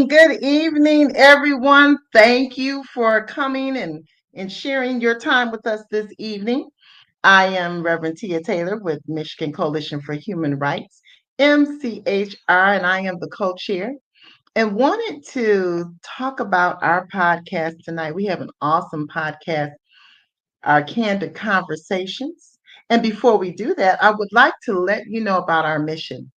Good evening, everyone. Thank you for coming and sharing your time with us this evening. I am Reverend Tia Taylor with Michigan Coalition for Human Rights, MCHR, and I am the co-chair. And wanted to talk about our podcast tonight. We have an awesome podcast, our Candid Conversations. And before we do that, I would like to let you know about our mission.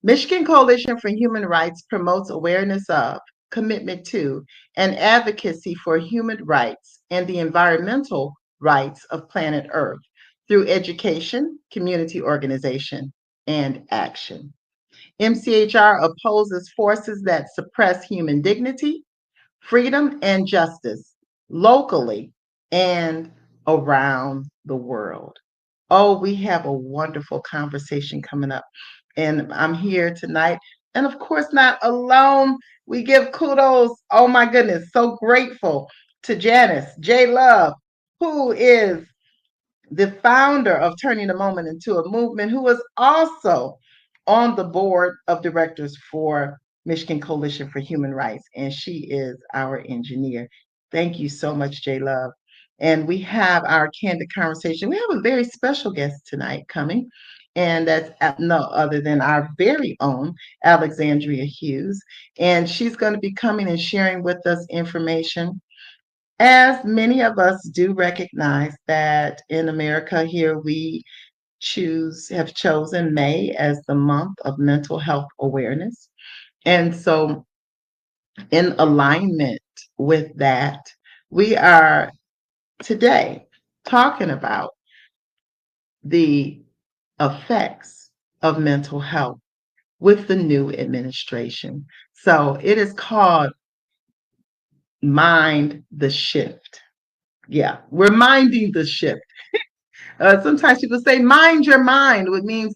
Michigan Coalition for Human Rights promotes awareness of, commitment to, and advocacy for human rights and the environmental rights of planet Earth through education, community organization, and action. MCHR opposes forces that suppress human dignity, freedom, and justice locally and around the world. Oh, we have a wonderful conversation coming up. And I'm here tonight. And of course, not alone. We give kudos. Oh my goodness, so grateful to Janice J. Love, who is the founder of Turning the Moment into a Movement, who is also on the board of directors for Michigan Coalition for Human Rights. And she is our engineer. Thank you so much, J. Love. And we have our candid conversation. We have a very special guest tonight coming, and that's no other than our very own Alexandria Hughes. And she's going to be coming and sharing with us information, as many of us do recognize that in America here we have chosen May as the month of mental health awareness. And so in alignment with that, we are today talking about the effects of mental health with the new administration. So it is called Mind the Shift. Yeah, we're minding the shift. Sometimes people say, mind your mind, which means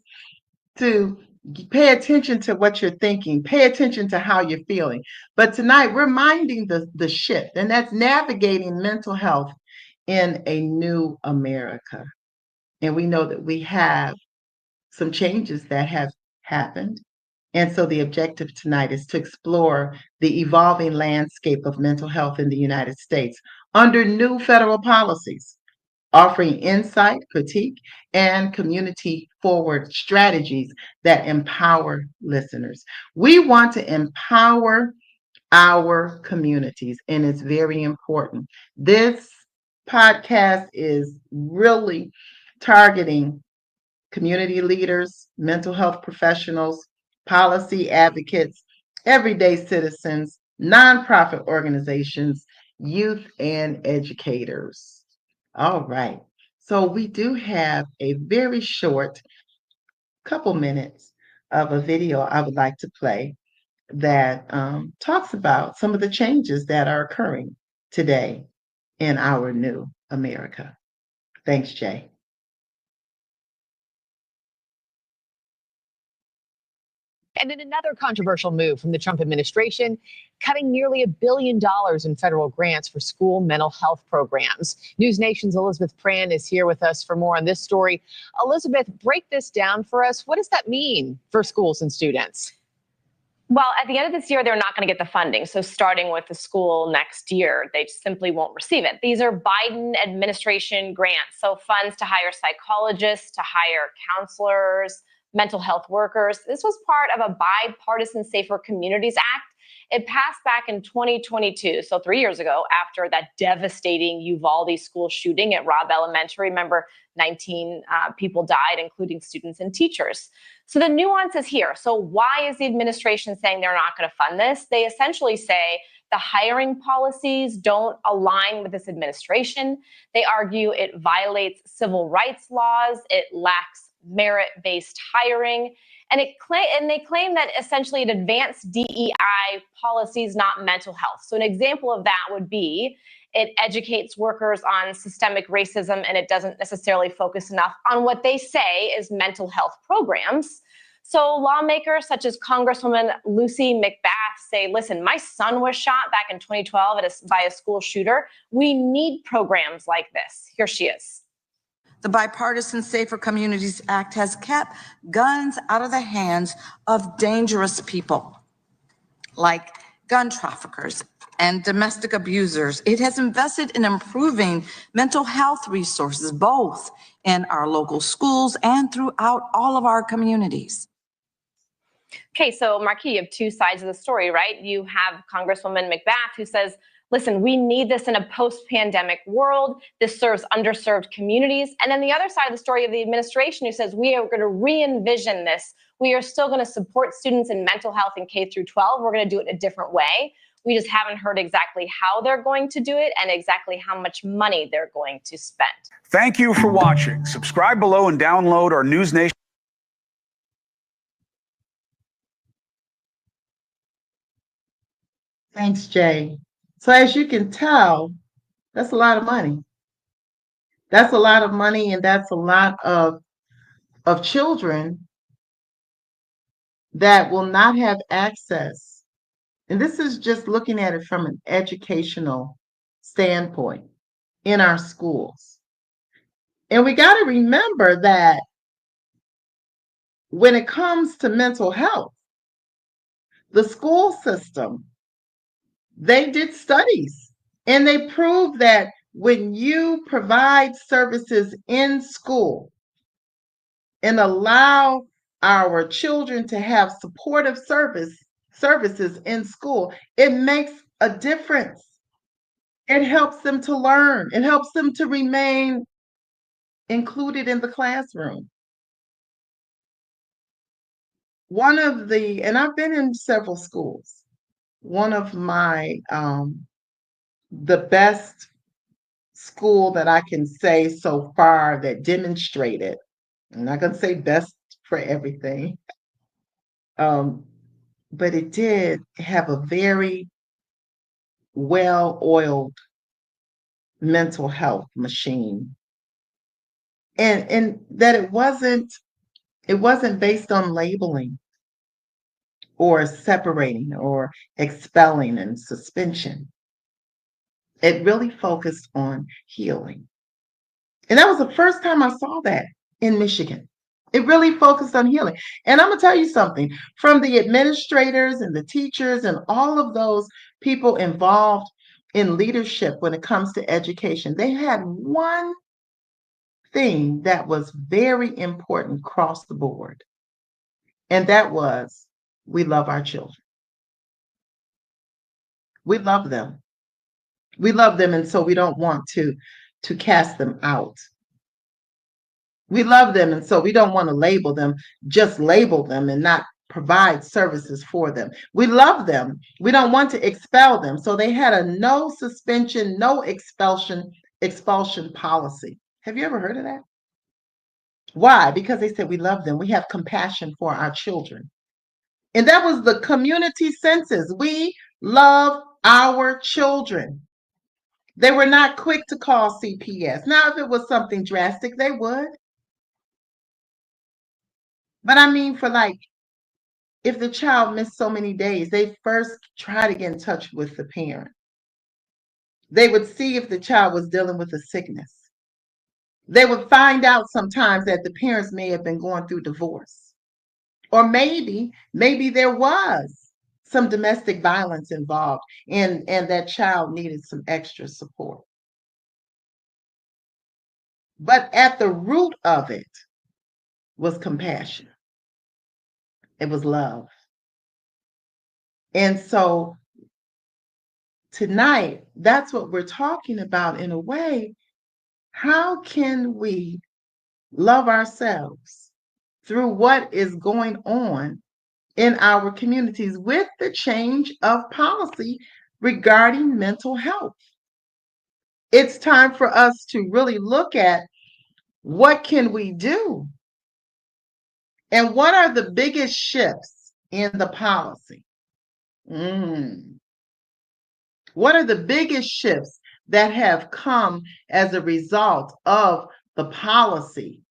to pay attention to what you're thinking, pay attention to how you're feeling. But tonight, we're minding the shift, and that's navigating mental health in a new America. And we know that we have some changes that have happened. And so the objective tonight is to explore the evolving landscape of mental health in the United States under new federal policies, offering insight, critique, and community forward strategies that empower listeners. We want to empower our communities, and it's very important. This podcast is really targeting community leaders, mental health professionals, policy advocates, everyday citizens, nonprofit organizations, youth, and educators. All right. So we do have a very short couple minutes of a video I would like to play that talks about some of the changes that are occurring today in our new America. Thanks, Jay. And in another controversial move from the Trump administration, cutting nearly $1 billion in federal grants for school mental health programs. News Nation's Elizabeth Pran is here with us for more on this story. Elizabeth, break this down for us. What does that mean for schools and students? Well, at the end of this year, they're not going to get the funding. So starting with the school next year, they simply won't receive it. These are Biden administration grants. So funds to hire psychologists, to hire counselors, mental health workers. This was part of a bipartisan Safer Communities Act. It passed back in 2022, so 3 years ago, after that devastating Uvalde school shooting at Robb Elementary. Remember, 19 people died, including students and teachers. So the nuance is here. So why is the administration saying they're not going to fund this? They essentially say the hiring policies don't align with this administration. They argue it violates civil rights laws. It lacks merit-based hiring. And they claim that essentially it advanced DEI policies, not mental health. So an example of that would be it educates workers on systemic racism, and it doesn't necessarily focus enough on what they say is mental health programs. So lawmakers such as Congresswoman Lucy McBath say, listen, my son was shot back in 2012 by a school shooter. We need programs like this. Here she is. The Bipartisan Safer Communities Act has kept guns out of the hands of dangerous people like gun traffickers and domestic abusers. It has invested in improving mental health resources, both in our local schools and throughout all of our communities. Okay, so Marquis, you have two sides of the story, right? You have Congresswoman McBath who says, listen, we need this in a post-pandemic world. This serves underserved communities. And then the other side of the story of the administration who says we are going to re-envision this. We are still going to support students in mental health in K through 12. We're going to do it in a different way. We just haven't heard exactly how they're going to do it and exactly how much money they're going to spend. Thank you for watching. Subscribe below and download our News Nation. Thanks, Jay. So as you can tell, that's a lot of money. That's a lot of money, and that's a lot of children that will not have access. And this is just looking at it from an educational standpoint in our schools. And we got to remember that when it comes to mental health, the school system, they did studies and they proved that when you provide services in school and allow our children to have supportive services in school, it makes a difference. It helps them to learn. It helps them to remain included in the classroom. And I've been in several schools. One of my, the best school that I can say so far that demonstrated, I'm not going to say best for everything, but it did have a very well-oiled mental health machine. And that it wasn't based on labeling or separating or expelling and suspension. It really focused on healing. And that was the first time I saw that in Michigan. It really focused on healing. And I'm going to tell you something, from the administrators and the teachers and all of those people involved in leadership when it comes to education, they had one thing that was very important across the board. And that was, we love our children. We love them. We love them, and so we don't want to cast them out. We love them, and so we don't want to label them, just label them and not provide services for them. We love them. We don't want to expel them. So they had a no suspension, no expulsion policy. Have you ever heard of that? Why? Because they said we love them. We have compassion for our children. And that was the community census. We love our children. They were not quick to call CPS. Now, if it was something drastic, they would. But I mean, for like, if the child missed so many days, they first try to get in touch with the parent. They would see if the child was dealing with a sickness. They would find out sometimes that the parents may have been going through divorce. Or maybe there was some domestic violence involved and that child needed some extra support. But at the root of it was compassion. It was love. And so tonight, that's what we're talking about in a way. How can we love ourselves through what is going on in our communities with the change of policy regarding mental health? It's time for us to really look at what can we do and what are the biggest shifts in the policy. What are the biggest shifts that have come as a result of the policy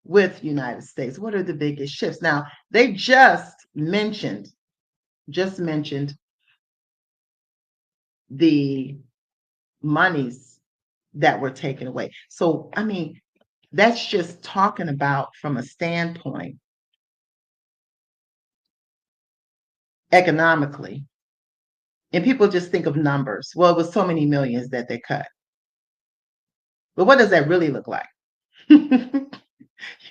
with United States? What are the biggest shifts? Now, they just mentioned the monies that were taken away. So, I mean, that's just talking about from a standpoint economically. And people just think of numbers. Well, it was so many millions that they cut. But what does that really look like?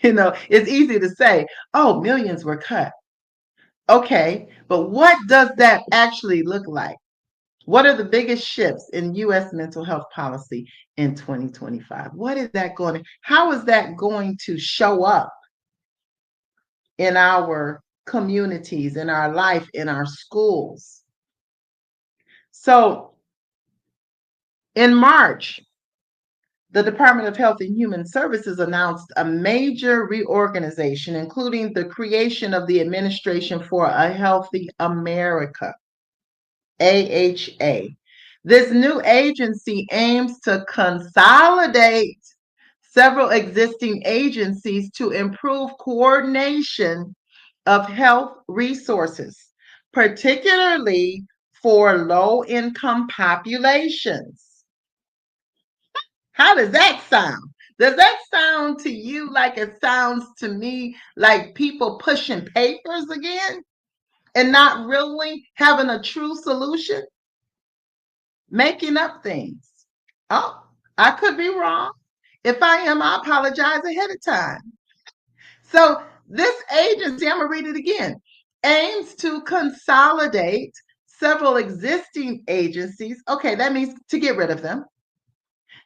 It's easy to say, oh, millions were cut. Okay, but what does that actually look like? What are the biggest shifts in U.S. mental health policy in 2025? How is that going to show up in our communities, in our life, in our schools? So in March, the Department of Health and Human Services announced a major reorganization, including the creation of the Administration for a Healthy America, AHA. This new agency aims to consolidate several existing agencies to improve coordination of health resources, particularly for low-income populations. How does that sound? Does that sound to you like it sounds to me like people pushing papers again and not really having a true solution? Making up things. Oh, I could be wrong. If I am, I apologize ahead of time. So this agency, I'm going to read it again, aims to consolidate several existing agencies. Okay, that means to get rid of them,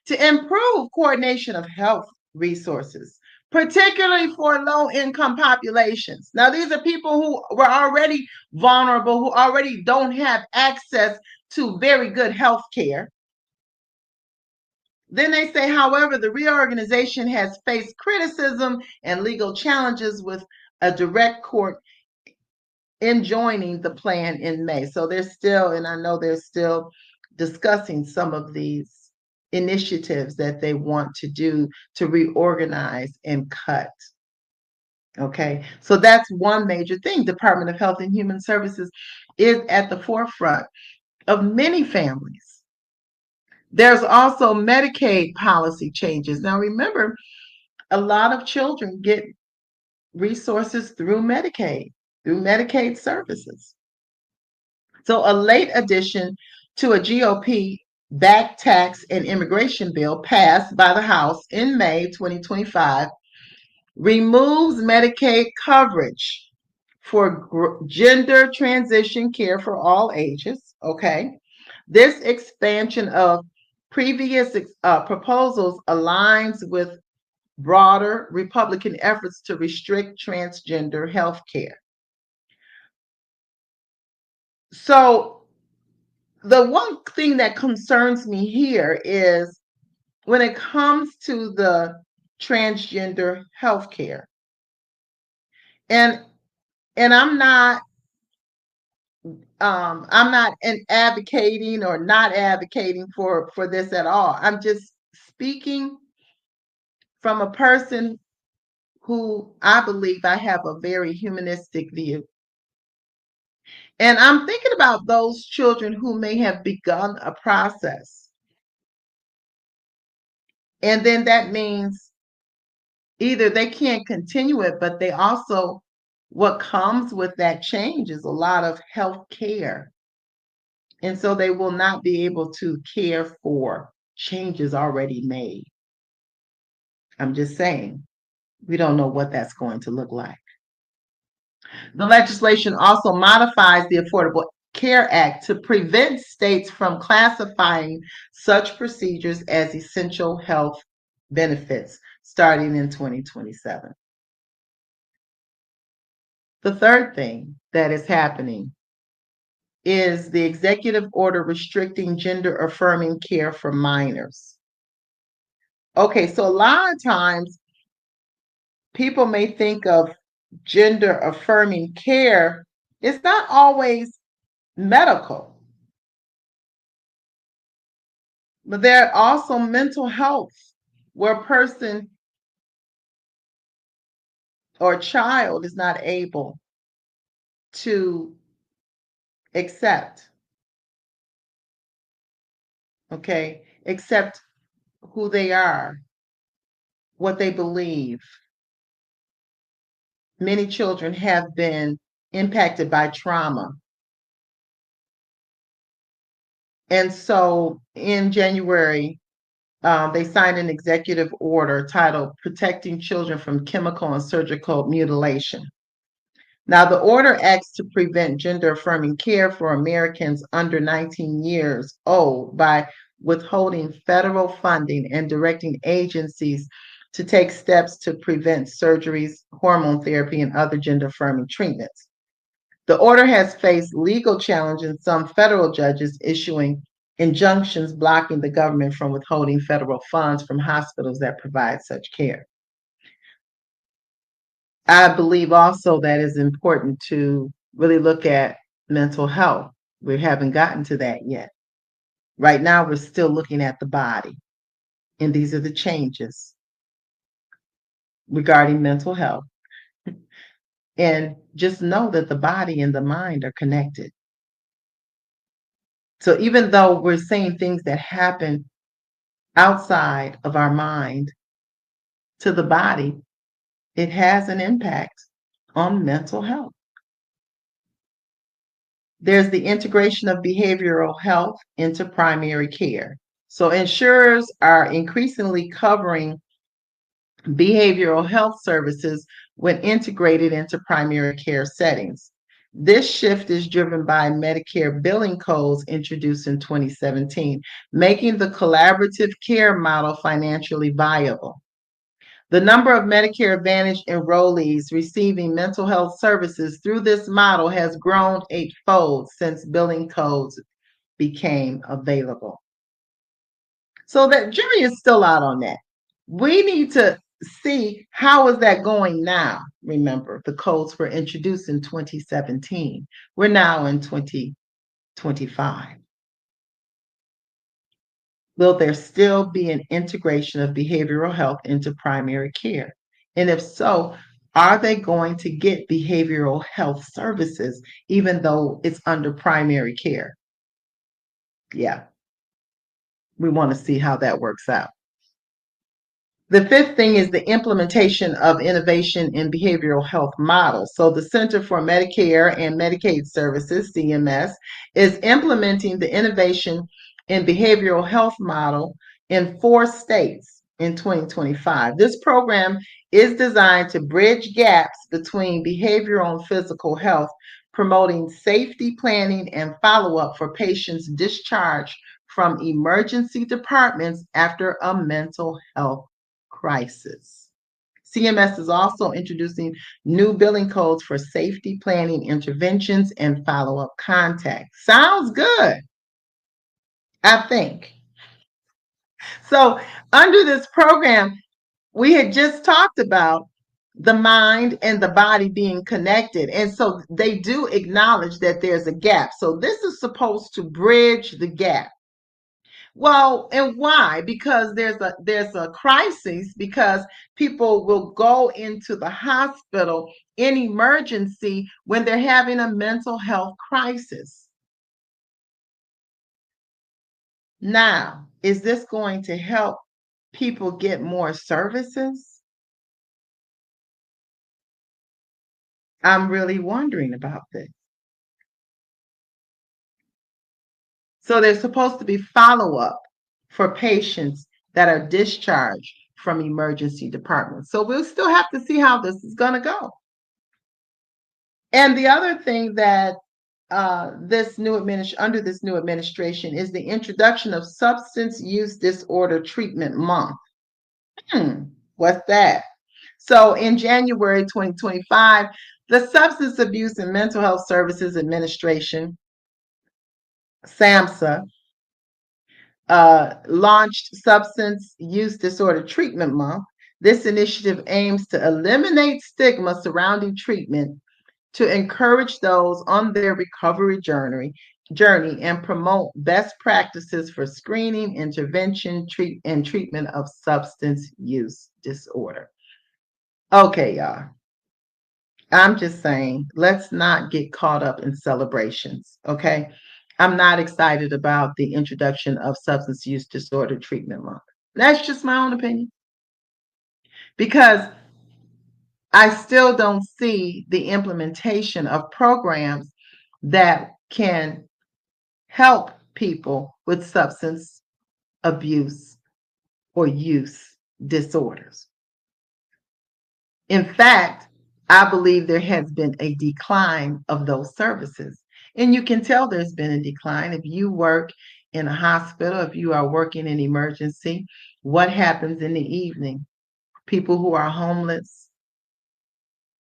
to improve coordination of health resources, particularly for low-income populations. Now, these are people who were already vulnerable, who already don't have access to very good health care. Then they say, however, the reorganization has faced criticism and legal challenges with a direct court enjoining the plan in May. So they're still, and I know they're still discussing some of these initiatives that they want to do to reorganize and cut. Okay, so that's one major thing. Department of Health and Human Services is at the forefront of many families. There's also Medicaid policy changes. Now, remember, a lot of children get resources through Medicaid services. So a late addition to a GOP back tax and immigration bill passed by the House in May 2025 removes Medicaid coverage for gender transition care for all ages. Okay. This expansion of previous proposals aligns with broader Republican efforts to restrict transgender health care. So the one thing that concerns me here is when it comes to the transgender health care, and I'm not advocating or not advocating for this at all. I'm just speaking from a person who I believe I have a very humanistic view. And I'm thinking about those children who may have begun a process. And then that means either they can't continue it, but they also, what comes with that change is a lot of health care. And so they will not be able to care for changes already made. I'm just saying, we don't know what that's going to look like. The legislation also modifies the Affordable Care Act to prevent states from classifying such procedures as essential health benefits starting in 2027. The third thing that is happening is the executive order restricting gender affirming care for minors. Okay, so a lot of times people may think of gender affirming care, it's not always medical, but there are also mental health where a person or a child is not able to accept, accept who they are, what they believe. Many children have been impacted by trauma. And so in January, they signed an executive order titled Protecting Children from Chemical and Surgical Mutilation. Now, the order acts to prevent gender affirming care for Americans under 19 years old by withholding federal funding and directing agencies to take steps to prevent surgeries, hormone therapy, and other gender affirming treatments. The order has faced legal challenges, some federal judges issuing injunctions blocking the government from withholding federal funds from hospitals that provide such care. I believe also that it's important to really look at mental health. We haven't gotten to that yet. Right now, we're still looking at the body, and these are the changes regarding mental health. And just know that the body and the mind are connected. So even though we're seeing things that happen outside of our mind to the body, it has an impact on mental health. There's the integration of behavioral health into primary care. So insurers are increasingly covering behavioral health services when integrated into primary care settings. This shift is driven by Medicare billing codes introduced in 2017, making the collaborative care model financially viable. The number of Medicare Advantage enrollees receiving mental health services through this model has grown eightfold since billing codes became available. So that jury is still out on that. We need to see how is that going now. Remember, the codes were introduced in 2017. We're now in 2025. Will there still be an integration of behavioral health into primary care? And if so, are they going to get behavioral health services even though it's under primary care? Yeah, we want to see how that works out. The fifth thing is the implementation of innovation in behavioral health models. So the Center for Medicare and Medicaid Services, CMS, is implementing the innovation in behavioral health model in 4 states in 2025. This program is designed to bridge gaps between behavioral and physical health, promoting safety planning and follow-up for patients discharged from emergency departments after a mental health crisis. CMS is also introducing new billing codes for safety planning interventions and follow-up contact. Sounds good, I think. So under this program, we had just talked about the mind and the body being connected. And so they do acknowledge that there's a gap. So this is supposed to bridge the gap. Well, and why? Because there's a crisis, because people will go into the hospital in emergency when they're having a mental health crisis. Now, is this going to help people get more services? I'm really wondering about this. So there's supposed to be follow-up for patients that are discharged from emergency departments. So we'll still have to see how this is going to go. And the other thing that under this new administration is the introduction of Substance Use Disorder Treatment Month. What's that? So in January 2025, the Substance Abuse and Mental Health Services Administration, SAMHSA, launched Substance Use Disorder Treatment Month. This initiative aims to eliminate stigma surrounding treatment, to encourage those on their recovery journey and promote best practices for screening, intervention, and treatment of substance use disorder. Okay, y'all. I'm just saying, let's not get caught up in celebrations, okay? I'm not excited about the introduction of Substance Use Disorder Treatment Month. That's just my own opinion. Because I still don't see the implementation of programs that can help people with substance abuse or use disorders. In fact, I believe there has been a decline of those services. And you can tell there's been a decline. If you work in a hospital, if you are working in emergency, what happens in the evening? People who are homeless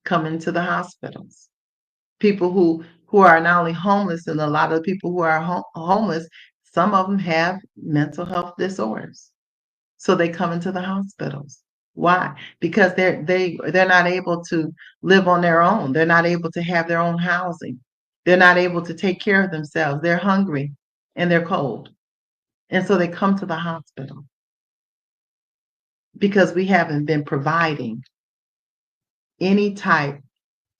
come into the hospitals. People who are not only homeless, and a lot of the people who are homeless, some of them have mental health disorders. So they come into the hospitals. Why? Because they're not able to live on their own. They're not able to have their own housing. They're not able to take care of themselves. They're hungry and they're cold. And so they come to the hospital because we haven't been providing any type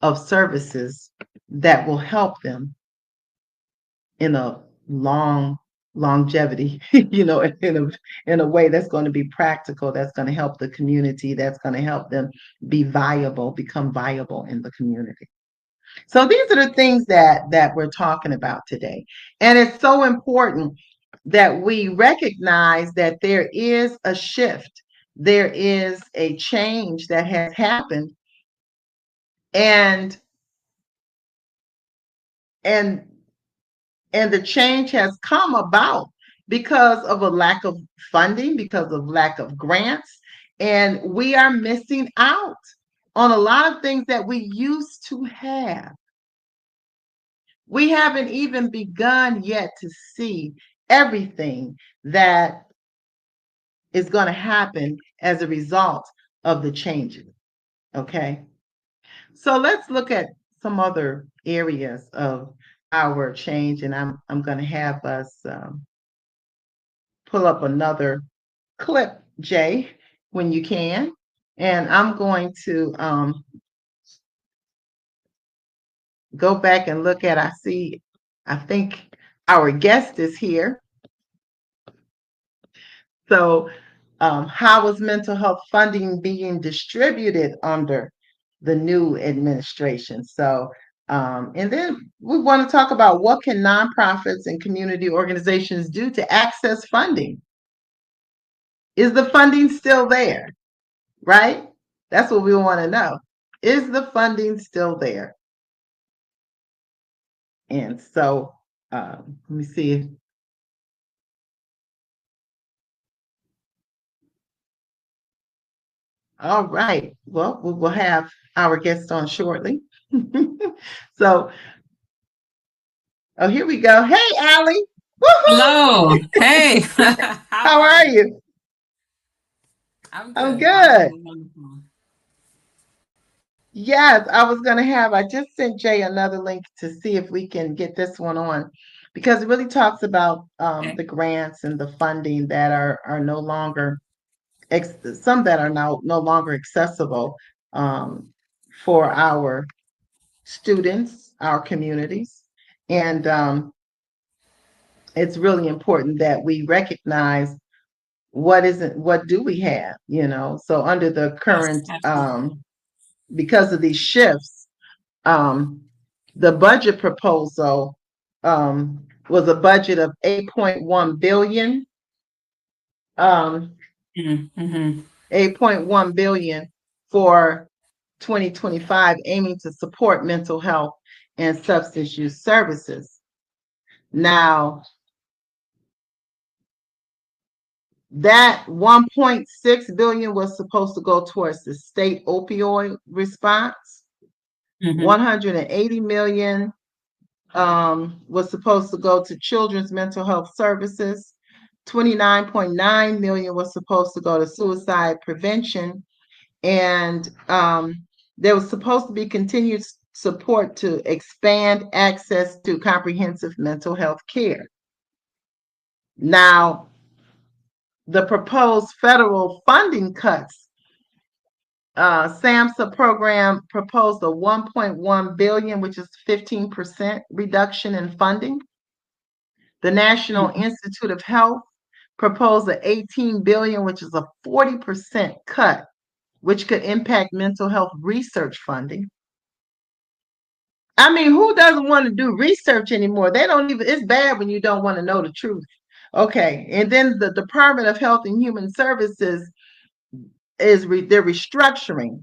of services that will help them in a longevity, in a way that's going to be practical, that's going to help the community, that's going to help them become viable in the community. So these are the things that we're talking about today. And it's so important that we recognize that there is a shift, there is a change that has happened, and and and the change has come about because of a lack of funding, because of lack of grants, and we are missing out on a lot of things that we used to have. We haven't even begun yet to see everything that is going to happen as a result of the changes. Okay. So let's look at some other areas of our change, and I'm going to have us pull up another clip, Jay, when you can. And I'm going to go back and look at, I think our guest is here. So how is mental health funding being distributed under the new administration? So, and then we want to talk about what can nonprofits and community organizations do to access funding? Is the funding still there? Right? That's what we want to know. Is the funding still there? And so, let me see. All right. Well, we will have our guest on shortly. So, oh, here we go. Hey, Allie. Woohoo! Hello. Hey. How are you? I'm I'm good. good. Wonderful. Yes, I just sent Jay another link to see if we can get this one on. because it really talks about the grants and the funding that are no longer some that are now no longer accessible for our students, our communities, and it's really important that we recognize what do we have, so under the current because of these shifts, the budget proposal was a budget of 8.1 billion, um, Mm-hmm. 8.1 billion for 2025, aiming to support mental health and substance use services. Now, that 1.6 billion was supposed to go towards the state opioid response. 180 million was supposed to go to children's mental health services. 29.9 million was supposed to go to suicide prevention, and there was supposed to be continued support to expand access to comprehensive mental health care. Now, the proposed federal funding cuts, SAMHSA program proposed a 1.1 billion, which is 15% reduction in funding. The National Institute of Health proposed an 18 billion, which is a 40% cut, which could impact mental health research funding. I mean, who doesn't want to do research anymore? They don't even, it's bad when you don't want to know the truth. Okay. And then the Department of Health and Human Services they're restructuring.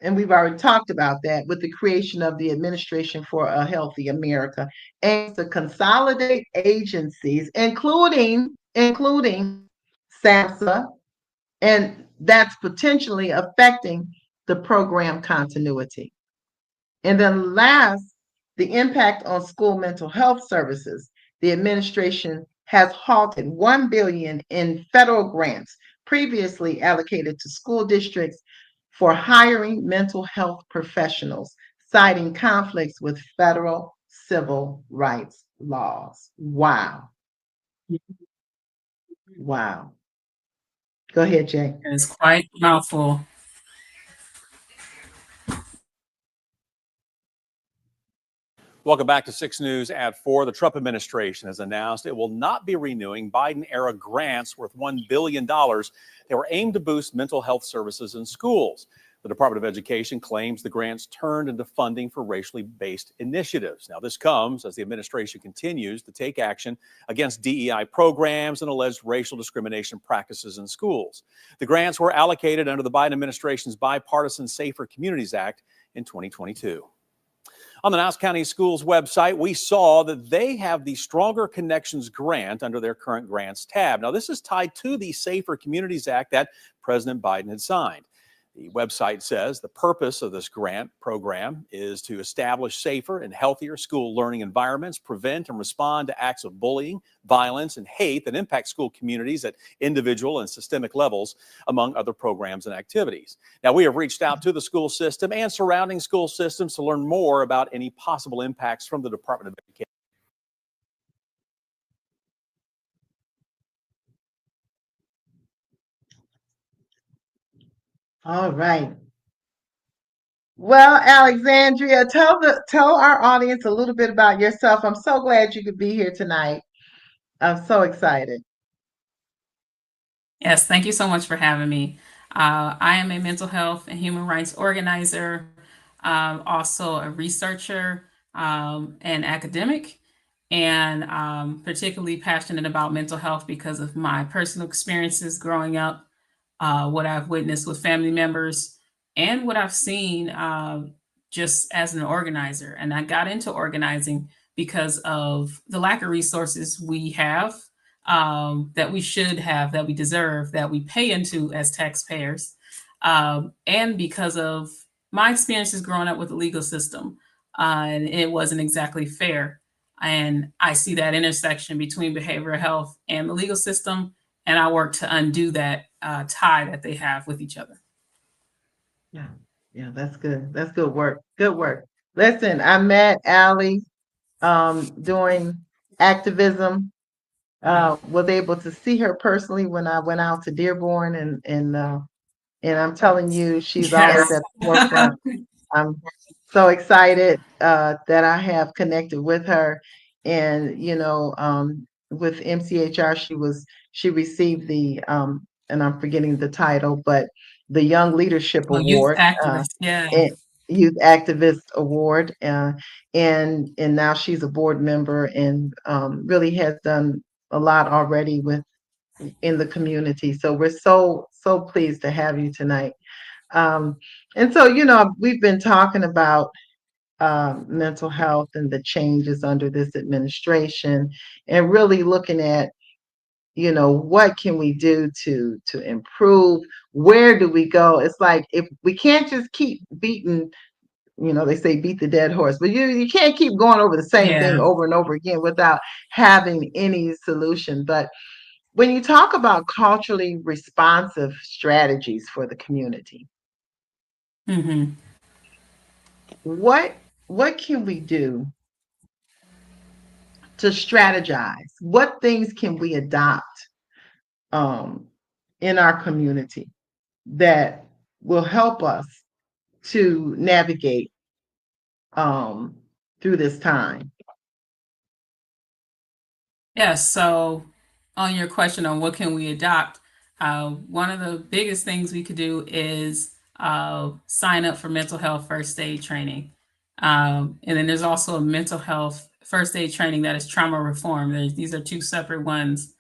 And we've already talked about that with the creation of the Administration for a Healthy America, aims to consolidate agencies, including SAMHSA, and that's potentially affecting the program continuity. And then last, the impact on school mental health services. The administration has halted 1 billion in federal grants previously allocated to school districts for hiring mental health professionals, citing conflicts with federal civil rights laws. Wow. Wow. Go ahead, Jay. It's quite a mouthful. Welcome back to 6 News at 4. The Trump administration has announced it will not be renewing Biden-era grants worth $1 billion. They were aimed to boost mental health services in schools. The Department of Education claims the grants turned into funding for racially based initiatives. Now, this comes as the administration continues to take action against DEI programs and alleged racial discrimination practices in schools. The grants were allocated under the Biden administration's bipartisan Safer Communities Act in 2022. On the Nassau County Schools website, we saw that they have the Stronger Connections grant under their current grants tab. Now, this is tied to the Safer Communities Act that President Biden had signed. The website says the purpose of this grant program is to establish safer and healthier school learning environments, prevent and respond to acts of bullying, violence, and hate that impact school communities at individual and systemic levels, among other programs and activities. Now, we have reached out to the school system and surrounding school systems to learn more about any possible impacts from the Department of Education. All right. Well, Alexandria, tell our audience a little bit about yourself. I'm so glad you could be here tonight. I'm so excited. Yes, thank you so much for having me. I am a mental health and human rights organizer, also a researcher and academic, and particularly passionate about mental health because of my personal experiences growing up, what I've witnessed with family members, and what I've seen just as an organizer. And I got into organizing because of the lack of resources we have, that we should have, that we deserve, that we pay into as taxpayers, and because of my experiences growing up with the legal system, and it wasn't exactly fair. And I see that intersection between behavioral health and the legal system, and I work to undo that tie that they have with each other. Yeah, that's good. That's good work. Good work. Listen, I met Allie doing activism. Was able to see her personally when I went out to Dearborn, and I'm telling you, she's always Yes. at the forefront. I'm so excited that I have connected with her, and with MCHR, she received and I'm forgetting the title, but the Young Leadership Well, youth Award, activists. Yeah. and Youth Activist Award, and now she's a board member and really has done a lot already in the community. So we're so pleased to have you tonight. Um, and so, we've been talking about mental health and the changes under this administration, and really looking at, what can we do to improve? Where do we go? It's like if we can't just keep beating, they say beat the dead horse, but you can't keep going over the same thing Yeah. over and over again without having any solution. But when you talk about culturally responsive strategies for the community, Hmm. what what can we do to strategize? What things can we adopt um, in our community that will help us to navigate um, through this time? Yes. So, on your question on what can we adopt, one of the biggest things we could do is sign up for mental health first aid training. And then there's also a mental health first aid training that is trauma reform. These are two separate ones,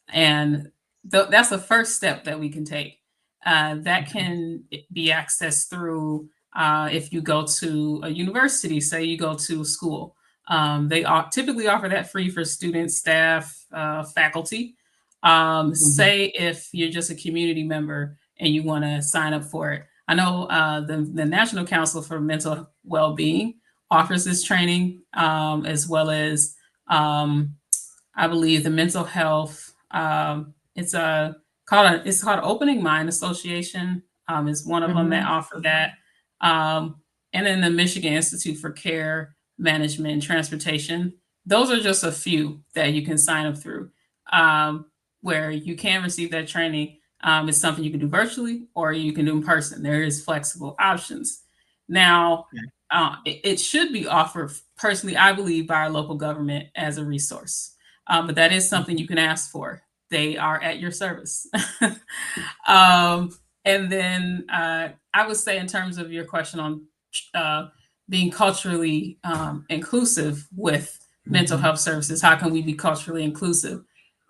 and that's the first step that we can take. That can be accessed through if you go to a university, say you go to a school. They typically offer that free for students, staff, faculty. Mhm. Say if you're just a community member and you want to sign up for it. I know the National Council for Mental Well-being offers this training, as well as I believe the mental health. It's called Opening Mind Association. Is one of them that Mhm. offer that, um, and then the Michigan Institute for Care Management and Transportation. Those are just a few that you can sign up through, um, where you can receive that training. It's something you can do virtually or you can do in person. There is flexible options. Now, it should be offered personally, I believe, by our local government as a resource. But that is something you can ask for. They are at your service. um, and then I would say, in terms of your question on uh, being culturally inclusive with mental Mhm. health services, how can we be culturally inclusive?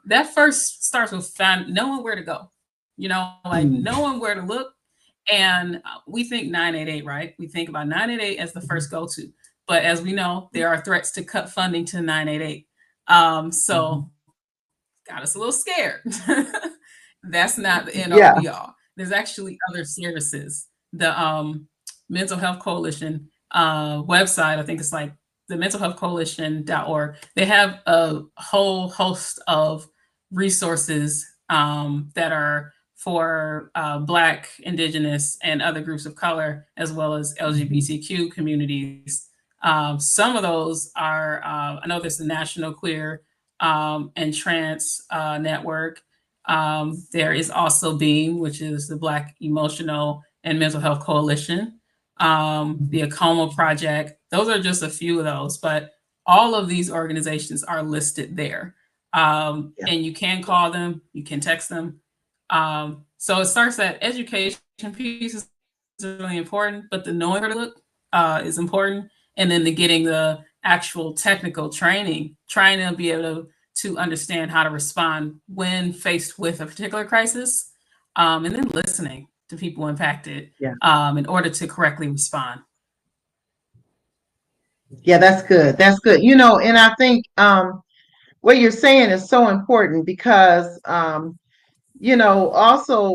That first starts with knowing where to go. Like Mhm. knowing where to look. And we think 988, right? We think about 988 as the first go to. But as we know, there are threats to cut funding to 988. So Mhm. got us a little scared. That's not the end all Yeah. be all. There's actually other services. The Mental Health Coalition website, I think it's like the mentalhealthcoalition.org. They have a whole host of resources that are for Black, Indigenous, and other groups of color, as well as Mhm. LGBTQ communities. Some of those are, I know there's the National Queer and Trans Network. There is also BEAM, which is the Black Emotional and Mental Health Coalition, the Acoma Project. Those are just a few of those, but all of these organizations are listed there. Yeah. And you can call them, you can text them. So it starts that education piece is really important, but the knowing where to look is important. And then the getting the actual technical training, trying to be able to understand how to respond when faced with a particular crisis, and then listening to people impacted Yeah. in order to correctly respond. Yeah, that's good. That's good. And I think what you're saying is so important because also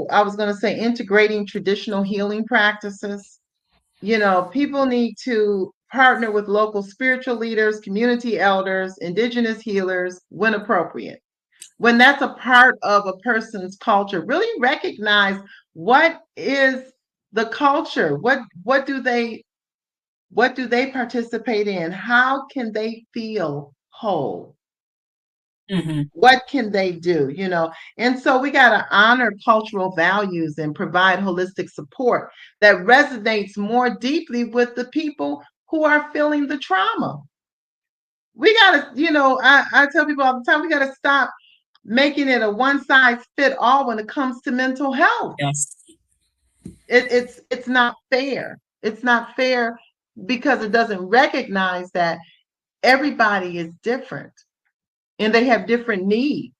I was going to say integrating traditional healing practices. People need to partner with local spiritual leaders, community elders, indigenous healers when appropriate. When that's a part of a person's culture, really recognize what is the culture. What do they participate in? How can they feel whole? What can they do? And so we got to honor cultural values and provide holistic support that resonates more deeply with the people who are feeling the trauma. We got to, I tell people all the time, we got to stop making it a one size fit all when it comes to mental health. Yes. It's not fair. It's not fair because it doesn't recognize that everybody is different and they have different needs.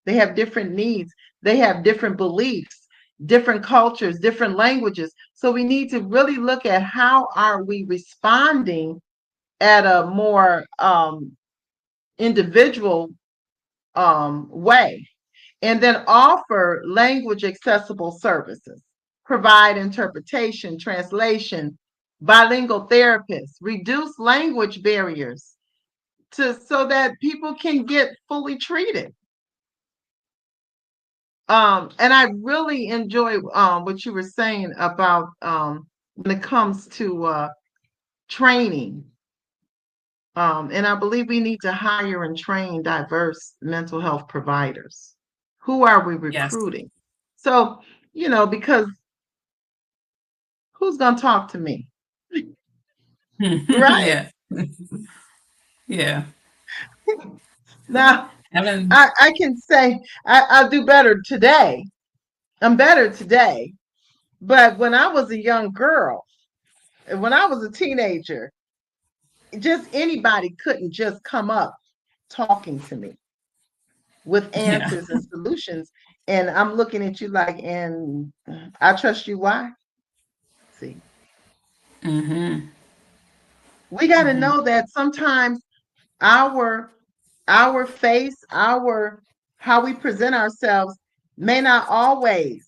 They have different needs. They have different beliefs, different cultures, different languages. So we need to really look at how are we responding at a more individual way, and then offer language accessible services, provide interpretation, translation, bilingual therapists, reduce language barriers so that people can get fully treated. And I really enjoy what you were saying about when it comes to training. And I believe we need to hire and train diverse mental health providers. Who are we Yes. recruiting? So, because who's going to talk to me? Right. Yeah. Yeah. Now, Having I can say I'll do better today. I'm better today. But when I was a young girl, and when I was a teenager, just anybody couldn't just come up talking to me with yeah. answers and solutions. And I'm looking at you like, and I trust you. Why? See, Mm-hmm. we got to Mm-hmm. know that sometimes our our face, our how we present ourselves may not always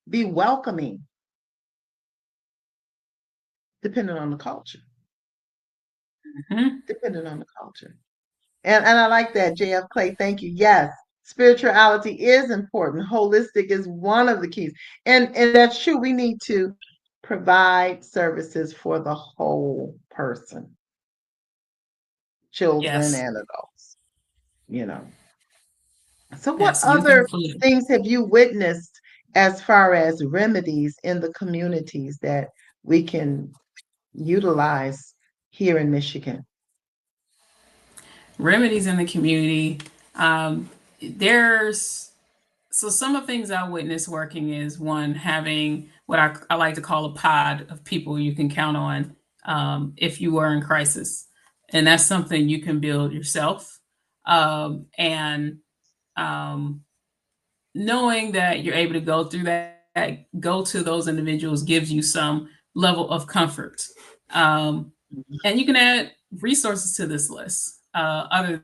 be welcoming, depending on the culture. Mm-hmm. Depending on the culture. And I like that, JF Clay. Thank you. Yes, spirituality is important. Holistic is one of the keys. And that's true. We need to provide services for the whole person, children Yes. and adults, you know. So what Yes. Youth other included. things have you witnessed as far as remedies in the communities that we can utilize here in Michigan? Remedies in the community. There's so some of the things I witnessed working is one having what I like to call a pod of people you can count on if you were in crisis, and that's something you can build yourself. And um, knowing that you're able to go through that, go to those individuals gives you some level of comfort. Um, and you can add resources to this list other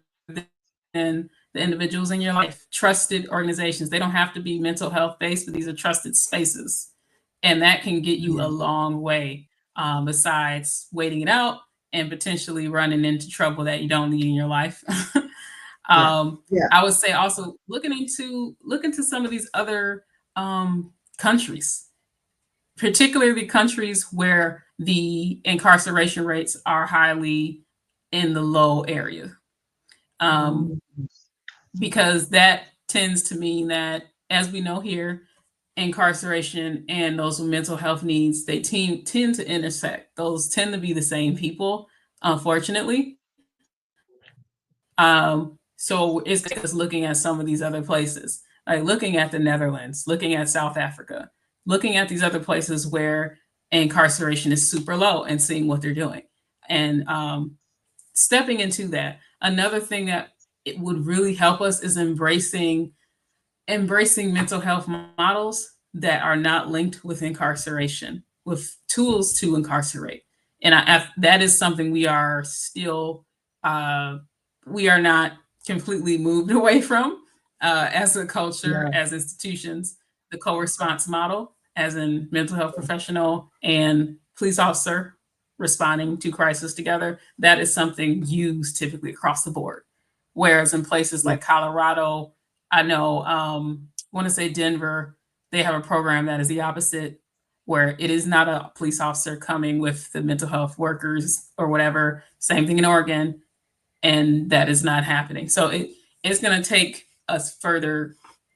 than the individuals in your life, trusted organizations. They don't have to be mental health based, but these are trusted spaces. And that can get you a Yeah, long way besides waiting it out and potentially running into trouble that you don't need in your life. yeah, um, yeah, I would say also look into some of these other countries, particularly countries where the incarceration rates are highly in the low area, um, mm, because that tends to mean that, as we know here, incarceration and those with mental health needs tend to intersect. Those tend to be the same people, unfortunately. So it's us looking at some of these other places, like looking at the Netherlands, looking at South Africa, looking at these other places where incarceration is super low and seeing what they're doing. And stepping into that. Another thing that it would really help us is embracing mental health models that are not linked with incarceration, with tools to incarcerate. And that is something uh, we are not completely moved away from as a culture, yeah, as institutions. The co-response model, as in mental health professional and police officer responding to crisis together, that is something used typically across the board. Whereas in places yeah, like Colorado, I know, want to say Denver, they have a program that is the opposite, where it is not a police officer coming with the mental health workers or whatever. Same thing in Oregon. and that is not happening. So it's going to take us further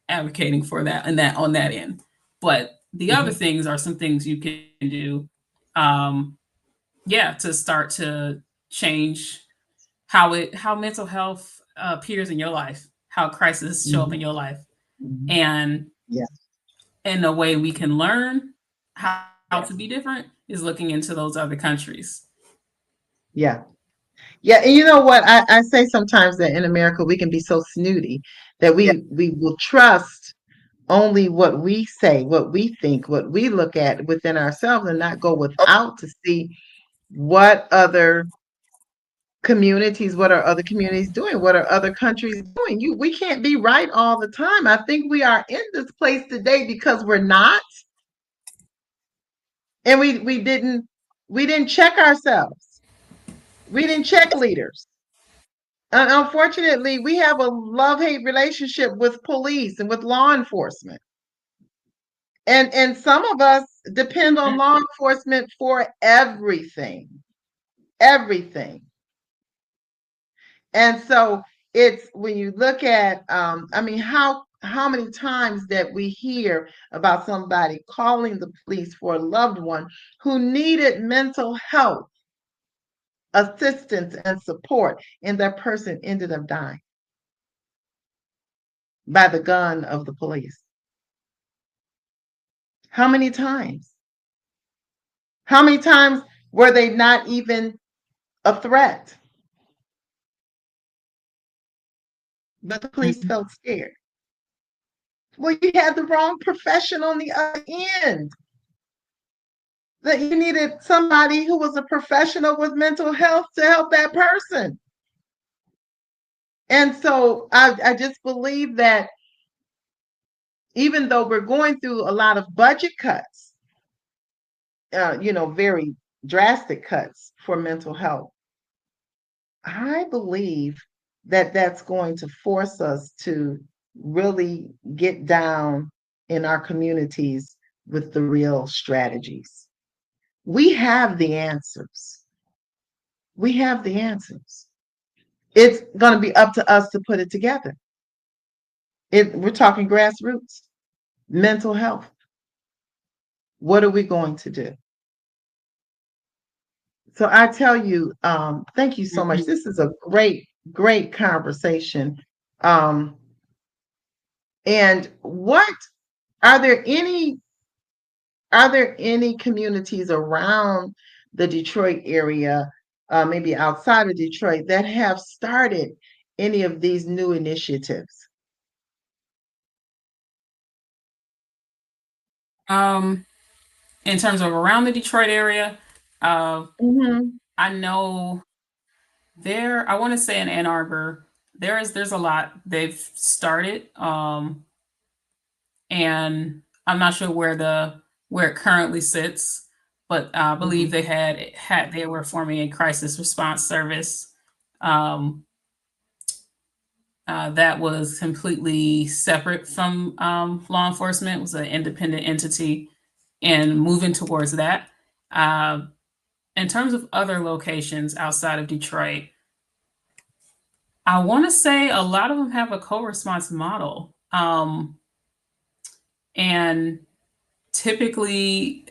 advocating for that and that on that end. But the other things are some things you can do, to start to change how mental health appears in your life, how crises show up in your life, and Yeah. and the way we can learn how to be different is looking into those other countries. Yeah. Yeah. And you know what? I say sometimes that in America we can be so snooty that we will trust only what we say, what we think, what we look at within ourselves, and not go without to see what other communities, what are other communities doing, what are other countries doing. We can't be right all the time. I think we are in this place today because we're not, and we didn't check ourselves. We didn't check leaders. And unfortunately, we have a love-hate relationship with police and with law enforcement. And some of us depend on law enforcement for everything. Everything. And so it's when you look at how many times that we hear about somebody calling the police for a loved one who needed mental health assistance and support, and that person ended up dying by the gun of the police. How many times? How many times were they not even a threat, but the police felt scared? Well, you had the wrong profession on the other end. That you needed somebody who was a professional with mental health to help that person. And so I just believe that even though we're going through a lot of budget cuts, very drastic cuts for mental health, I believe that that's going to force us to really get down in our communities with the real strategies. We have the answers. We have the answers. It's going to be up to us to put it together. We're talking grassroots, mental health. What are we going to do? So I tell you, thank you so much. This is a great, great conversation. And what are there any communities around the Detroit area, maybe outside of Detroit, that have started any of these new initiatives? In terms of around the Detroit area, Mm-hmm. I know I want to say in Ann Arbor, there's a lot they've started, and I'm not sure where it currently sits, but I believe they were forming a crisis response service, um, that was completely separate from law enforcement. It was an independent entity, and moving towards that. Uh, in terms of other locations outside of Detroit, I want to say a lot of them have a co-response model. And typically,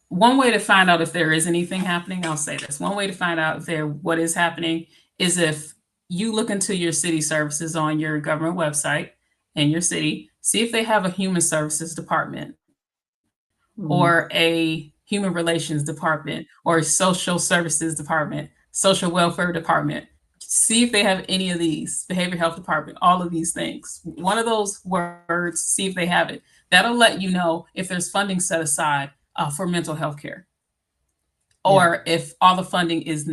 one way to find out if there is anything happening, I'll say this, one way to find out what is happening is if you look into your city services on your government website in your city, see if they have a human services department or a human relations department or a social services department, social welfare department. See if they have any of these, behavioral health department, all of these things. One of those words, see if they have it. That'll let you know if there's funding set aside for mental health care, or if all the funding is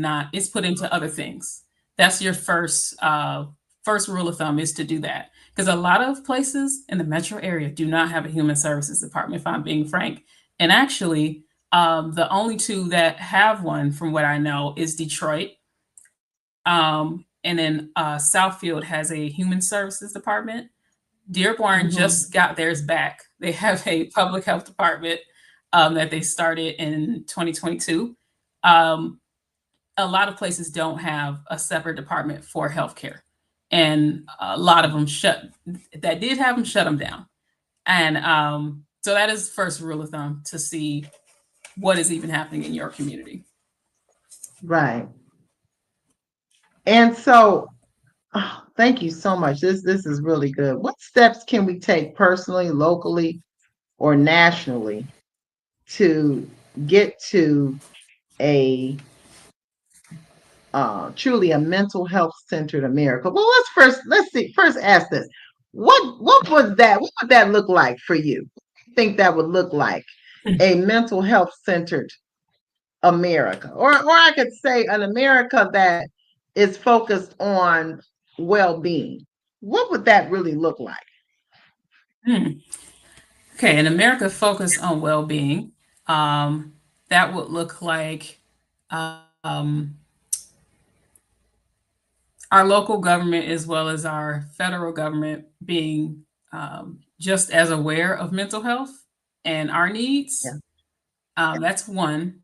put into other things. That's your first rule of thumb, is to do that. Because a lot of places in the metro area do not have a human services department, if I'm being frank. And actually, the only two that have one, from what I know, is Detroit. And then Southfield has a human services department. Dearborn just got theirs back. They have a public health department that they started in 2022. a lot of places don't have a separate department for healthcare, and a lot of them that did have them shut them down. And so that is first rule of thumb to see what is even happening in your community. Right. And so, oh, thank you so much. This is really good. What steps can we take personally, locally, or nationally to get to a truly a mental health centered America? Well, let's ask this. What was that? What would that look like for you? What do you think that would look like? A mental health centered America, or I could say an America that is focused on well being. What would that really look like? Hmm. Okay, in America focused on well-being, that would look like um, our local government as well as our federal government being just as aware of mental health and our Yeah. needs. That's one,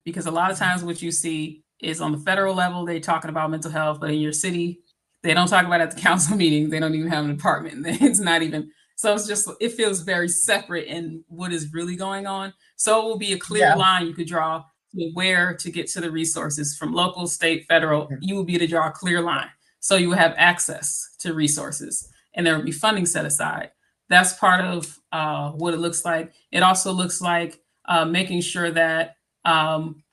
because a lot of times what you see is on the federal level, they're talking about mental health, but in your city, they don't talk about it at the council meeting. They don't even have an department. It's not even, so it's just, it feels very separate in what is really going on. So it will be a clear Yeah. line you could draw to where to get to the resources from local, state, federal. You will be able to draw a clear line. So you will have access to resources and there will be funding set aside. That's part of what it looks like. It also looks like making sure that um,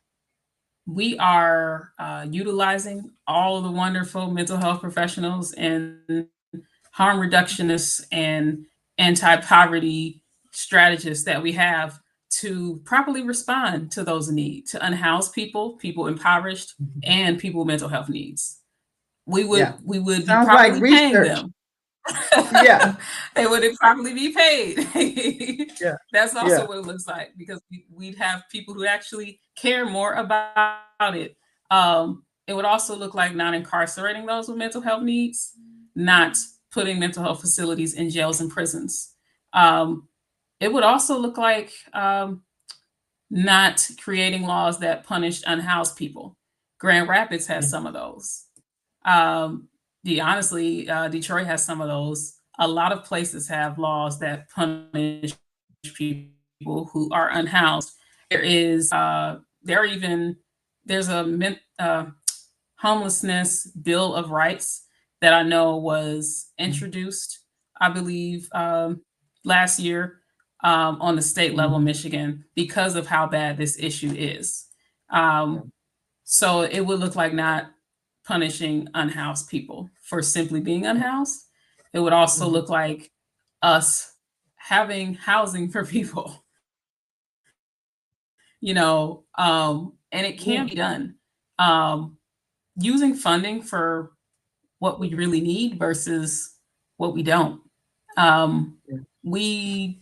we are utilizing all of the wonderful mental health professionals and harm reductionists and anti-poverty strategists that we have to properly respond to those needs, to unhouse people, people impoverished, and people with mental health needs. Yeah. We would be Sounds like properly paying research. them. Yeah. They would probably be paid. Yeah. That's also Yeah. what it looks like, because we'd have people who actually care more about it. It would also look like not incarcerating those with mental health needs, not putting mental health facilities in jails and prisons. Um, it would also look like not creating laws that punish unhoused people. Grand Rapids has some of those. Um, honestly, Detroit has some of those. A lot of places have laws that punish people who are unhoused. There is there's a homelessness bill of rights that I know was introduced, I believe, last year on the state level in Michigan, because of how bad this issue is. So it would look like not punishing unhoused people for simply being unhoused. It would also look like us having housing for people, and it can be done using funding for what we really need versus what we don't. We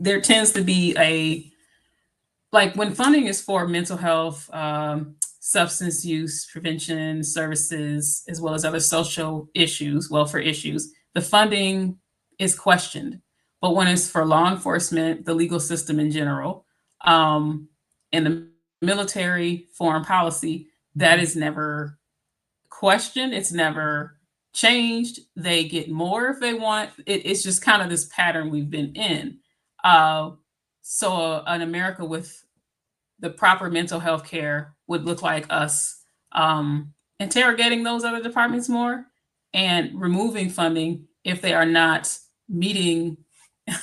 There tends to be when funding is for mental health, substance use prevention services, as well as other social issues, welfare issues, the funding is questioned. But when it's for law enforcement, the legal system in general, and the military, foreign policy, that is never questioned. It's never changed. They get more if they want. It's just kind of this pattern we've been in. So an America with the proper mental health care would look like us interrogating those other departments more and removing funding if they are not meeting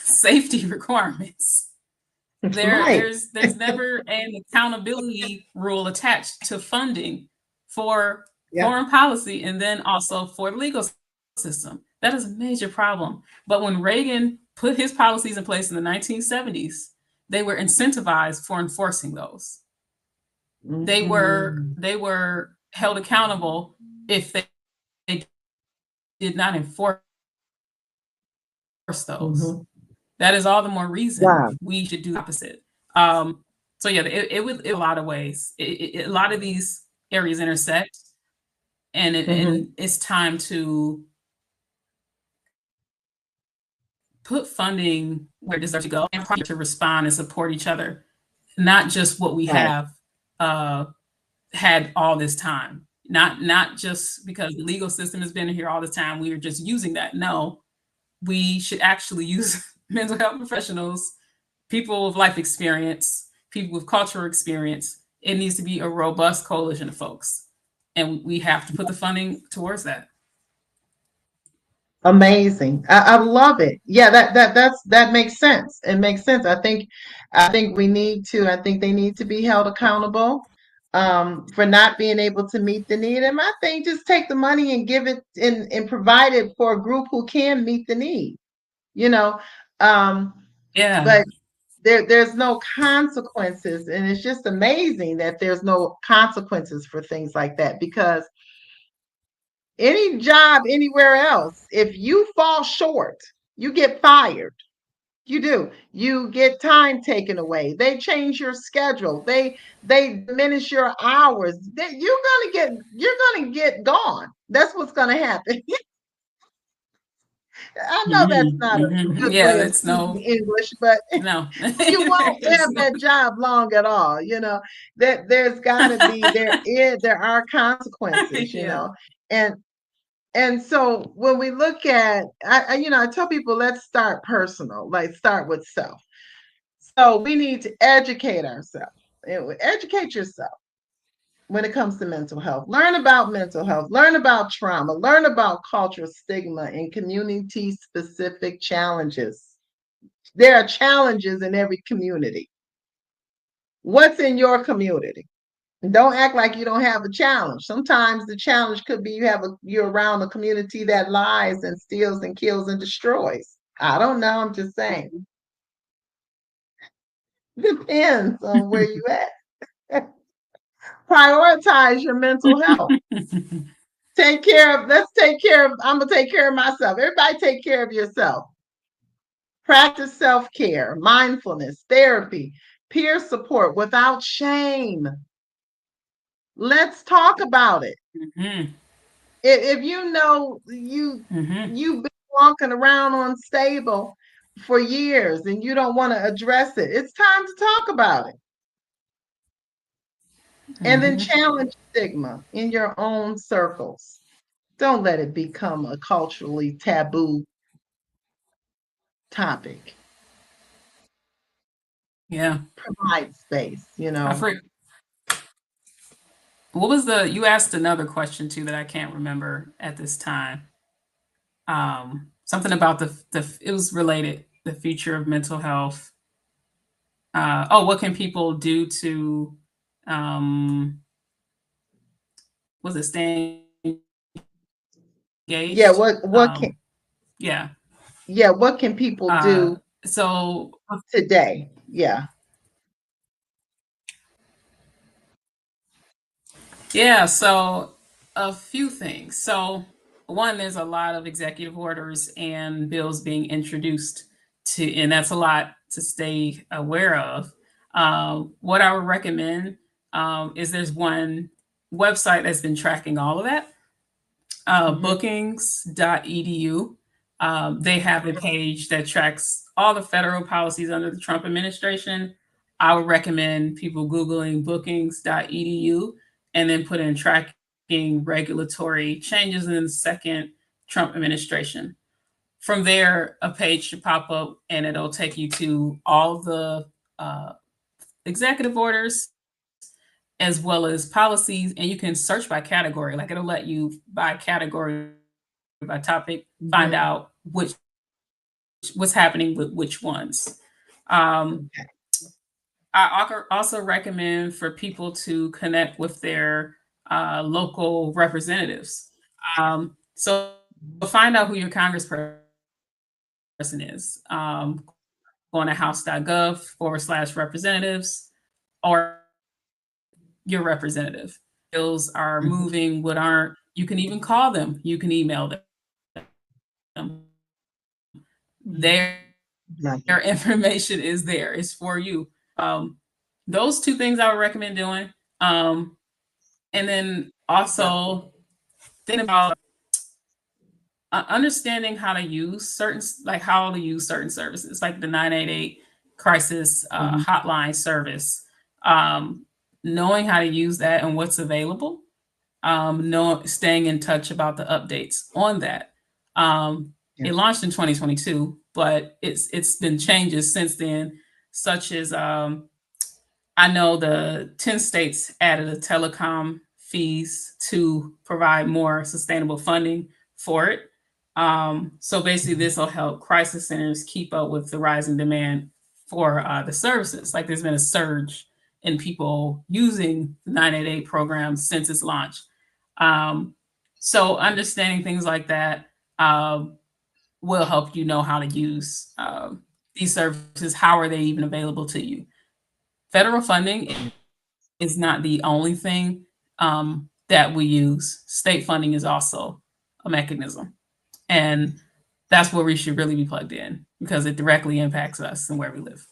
safety requirements. Right. There's never an accountability rule attached to funding for Yeah. foreign policy and then also for the legal system. That is a major problem. But when Reagan put his policies in place in the 1970s, they were incentivized for enforcing those. They were held accountable if they did not enforce those. That is all the more reason Wow. we should do the opposite. So yeah, it would in a lot of ways. A lot of these areas intersect, and it's time to put funding where it deserves to go and to respond and support each other, not just what we Right. have had all this time. Not just because the legal system has been here all the time, we are just using that. No, we should actually use mental health professionals, people with life experience, people with cultural experience. It needs to be a robust coalition of folks. And we have to put the funding towards that. Amazing. I love it. Yeah, that makes sense. It makes sense. I think we need to, I think they need to be held accountable for not being able to meet the need. And I think just take the money and give it and provide it for a group who can meet the need, you know. Um, Yeah. but there's no consequences, and it's just amazing that there's no consequences for things like that, because any job anywhere else, if you fall short, you get fired. You do. You get time taken away. They change your schedule. They diminish your hours. You're gonna get gone. That's what's gonna happen. I know that's not a good Yeah, way of that's speaking no, English, but no. you won't There's have no, that job long at all. That there's got to be there are consequences. yeah. And so when we look at, I tell people, let's start personal, like start with self. So we need to educate ourselves. Educate yourself when it comes to mental health. Learn about mental health, learn about trauma, learn about cultural stigma and community specific challenges. There are challenges in every community. What's in your community? Don't act like you don't have a challenge. Sometimes the challenge could be you're around a community that lies and steals and kills and destroys. I don't know. I'm just saying. Depends on where you at. Prioritize your mental health. I'm gonna take care of myself. Everybody take care of yourself. Practice self-care, mindfulness, therapy, peer support without shame. Let's talk about it. Mhm. If you know you've been walking around unstable for years and you don't want to address it, it's time to talk about it. And then challenge stigma in your own circles. Don't let it become a culturally taboo topic. Yeah. Provide space, I forget. What was you asked another question too that I can't remember at this time. Something about it was related, the future of mental health. What can people do to, um, was it staying Yeah, engaged? Yeah. what can people do So today? Yeah. yeah, so a few things. So one, there's a lot of executive orders and bills being introduced and that's a lot to stay aware of. What I would recommend is there's one website that's been tracking all of that, bookings.edu. They have a page that tracks all the federal policies under the Trump administration. I would recommend people Googling bookings.edu and then put in tracking regulatory changes in the second Trump administration. From there, a page should pop up and it'll take you to all the uh, executive orders as well as policies, and you can search by category. Like it'll let you by category, by topic, find out what's happening with which ones. Okay. I also recommend for people to connect with their local representatives. So find out who your congressperson is. Going to house.gov/representatives or your representative. Bills are Mhm. moving, what aren't. You can even call them. You can email them. Their Love it. their information is there. It's for you. Those two things I would recommend doing. And then also think about understanding how to use certain services, like the 988 crisis Mhm. hotline service. Um, knowing how to use that and what's available, staying in touch about the updates on that. It launched in 2022, but it's been changes since then, such as I know the 10 states added a telecom fees to provide more sustainable funding for it. So basically, this will help crisis centers keep up with the rising demand for the services. Like there's been a surge in people using the 988 program since its launch. So understanding things like that will help you know how to use these services. How are they even available to you? Federal funding is not the only thing that we use. State funding is also a mechanism. And that's where we should really be plugged in because it directly impacts us and where we live.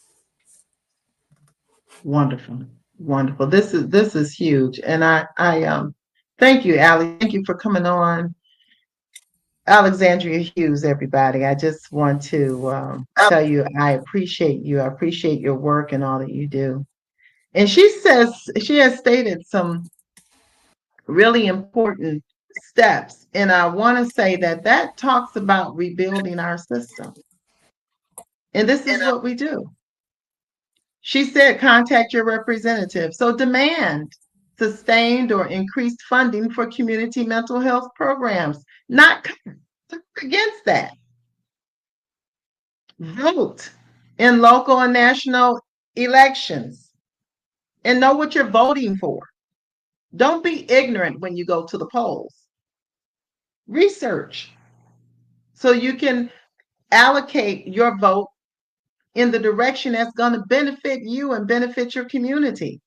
Wonderful. Wonderful. This is huge. And I thank you, Allie. Thank you for coming on. Alexandria Hughes, everybody. I just want to tell you I appreciate you. I appreciate your work and all that you do. And she has stated some really important steps. And I want to say that talks about rebuilding our system. And this is what we do. She said, contact your representative. So demand sustained or increased funding for community mental health programs, not against that. Vote in local and national elections and know what you're voting for. Don't be ignorant when you go to the polls. Research so you can allocate your vote in the direction that's going to benefit you and benefit your community.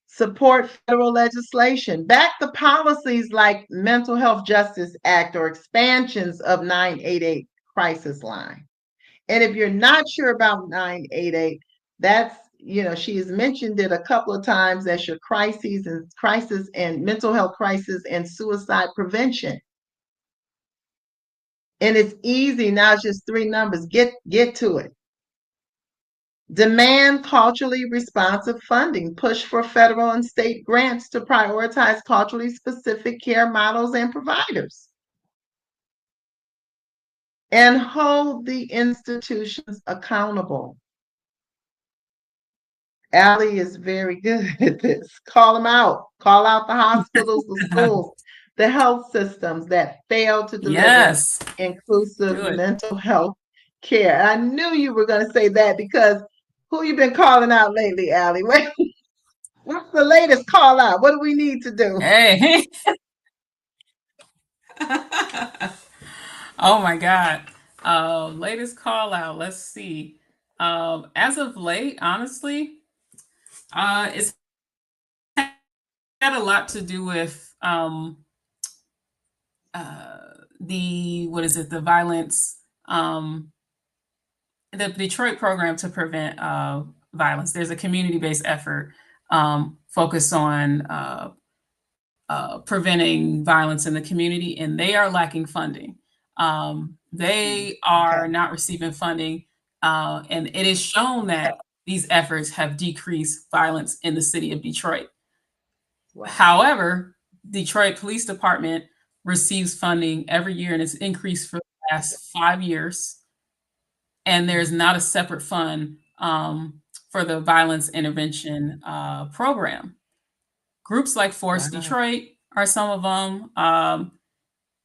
Support federal legislation. Back the policies like Mental Health Justice Act or expansions of 988 crisis line. And if you're not sure about 988, that's, she has mentioned it a couple of times as your crisis and mental health crisis and suicide prevention. And it's easy now, it's just 3 numbers. Get to it. Demand culturally responsive funding. Push for federal and state grants to prioritize culturally specific care models and providers. And hold the institutions accountable. Allie is very good at this. Call them out. Call out the hospitals, the schools, the health systems that fail to deliver inclusive mental health care. I knew you were going to say that because who you been calling out lately, Allie? What's the latest call out? What do we need to do? Hey. Oh my God. Latest call out. Let's see. As of late, honestly, it's had a lot to do with the violence, the Detroit program to prevent violence. There's a community-based effort focused on preventing violence in the community, and they are lacking funding. They are not receiving funding, and it is shown that these efforts have decreased violence in the city of Detroit. Wow. However, Detroit Police Department receives funding every year, and it's increased for the last 5 years. And there's not a separate fund for the violence intervention program. Groups like Force Detroit are some of them.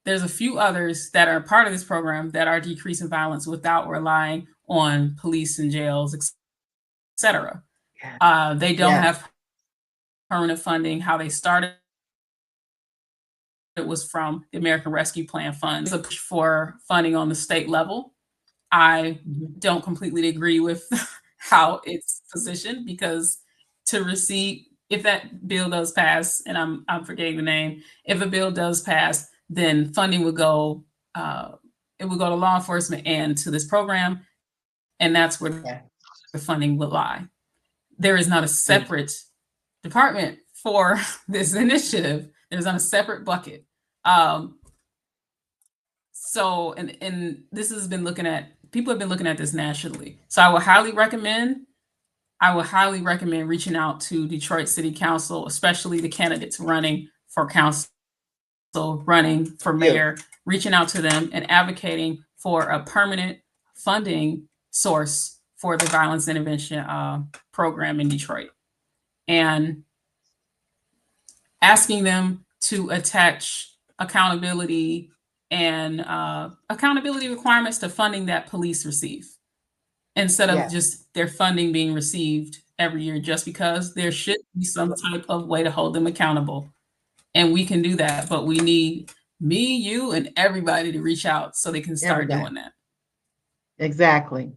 There's a few others that are part of this program that are decreasing violence without relying on police and jails, etc. They don't have permanent funding. How they started it was from the American Rescue Plan Fund. There's a push for funding on the state level. I don't completely agree with how it's positioned because to receive, if that bill does pass, and I'm forgetting the name, if a bill does pass, then funding would go, it would go to law enforcement and to this program, and that's where the funding would lie. There is not a separate department for this initiative. There's not a separate bucket. So, and this has been people have been looking at this nationally. So I would highly recommend I would highly recommend reaching out to Detroit City Council, especially the candidates running for council, running for mayor, reaching out to them and advocating for a permanent funding source for the violence intervention program in Detroit, and asking them to attach accountability and accountability requirements to funding that police receive, instead of just their funding being received every year, just because there should be some type of way to hold them accountable. And we can do that, but we need me, you, and everybody to reach out so they can start doing that. Exactly.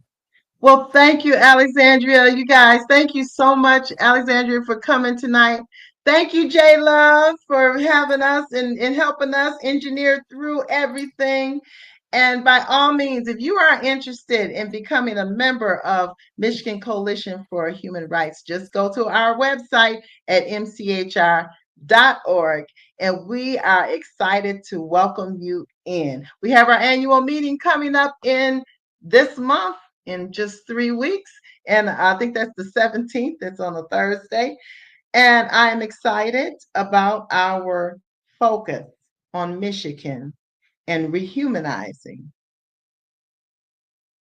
Well, thank you, Alexandria. You guys, thank you so much, Alexandria, for coming tonight. Thank you, J Love, for having us and helping us engineer through everything. And by all means, if you are interested in becoming a member of Michigan Coalition for Human Rights, just go to our website at mchr.org. And we are excited to welcome you in. We have our annual meeting coming up in this month in just 3 weeks. And I think that's the 17th. It's on a Thursday. And I am excited about our focus on Michigan and rehumanizing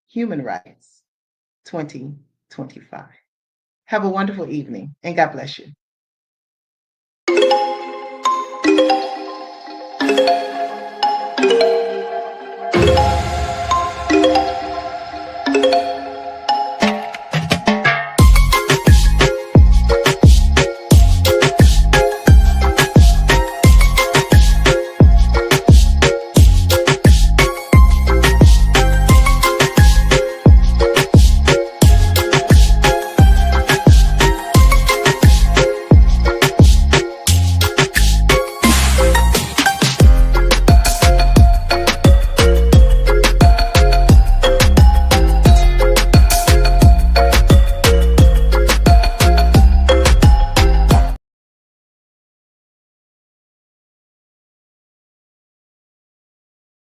human rights 2025. Have a wonderful evening and God bless you.